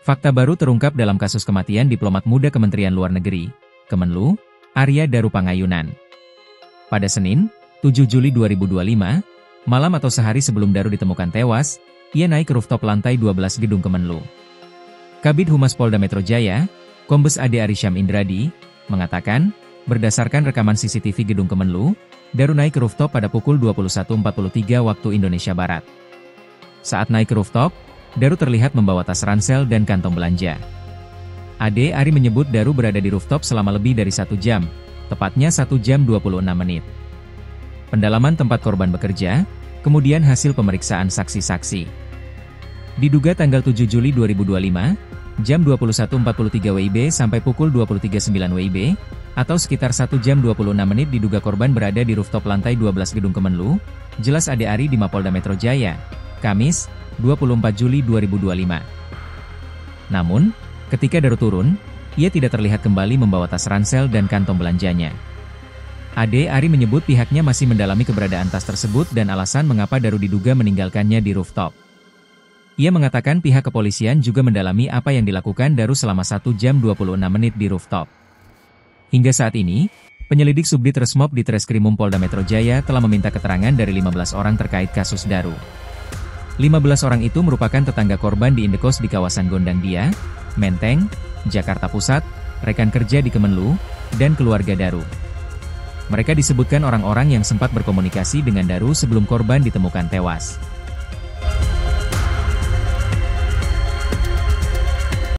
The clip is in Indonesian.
Fakta baru terungkap dalam kasus kematian diplomat muda Kementerian Luar Negeri, Kemenlu, Arya Darupangayunan. Pada Senin, 7 Juli 2025, malam atau sehari sebelum Daru ditemukan tewas, ia naik ke rooftop lantai 12 gedung Kemenlu. Kabid Humas Polda Metro Jaya, Kombes Ade Arysyam Indradi, mengatakan, berdasarkan rekaman CCTV gedung Kemenlu, Daru naik ke rooftop pada pukul 21.43 waktu Indonesia Barat. Saat naik ke rooftop, Daru terlihat membawa tas ransel dan kantong belanja. Ade Ari menyebut Daru berada di rooftop selama lebih dari 1 jam, tepatnya 1 jam 26 menit. Pendalaman tempat korban bekerja, kemudian hasil pemeriksaan saksi-saksi. Diduga tanggal 7 Juli 2025, jam 21.43 WIB sampai pukul 23.09 WIB, atau sekitar 1 jam 26 menit diduga korban berada di rooftop lantai 12 gedung Kemenlu, jelas Ade Ari di Mapolda Metro Jaya, Kamis, 24 Juli 2025. Namun, ketika Daru turun, ia tidak terlihat kembali membawa tas ransel dan kantong belanjanya. Ade Ari menyebut pihaknya masih mendalami keberadaan tas tersebut dan alasan mengapa Daru diduga meninggalkannya di rooftop. Ia mengatakan pihak kepolisian juga mendalami apa yang dilakukan Daru selama 1 jam 26 menit di rooftop. Hingga saat ini, penyelidik Subdit Resmob di Treskrimum Polda Metro Jaya telah meminta keterangan dari 15 orang terkait kasus Daru. 15 orang itu merupakan tetangga korban di indekos di kawasan Gondangdia, Menteng, Jakarta Pusat, rekan kerja di Kemenlu, dan keluarga Daru. Mereka disebutkan orang-orang yang sempat berkomunikasi dengan Daru sebelum korban ditemukan tewas.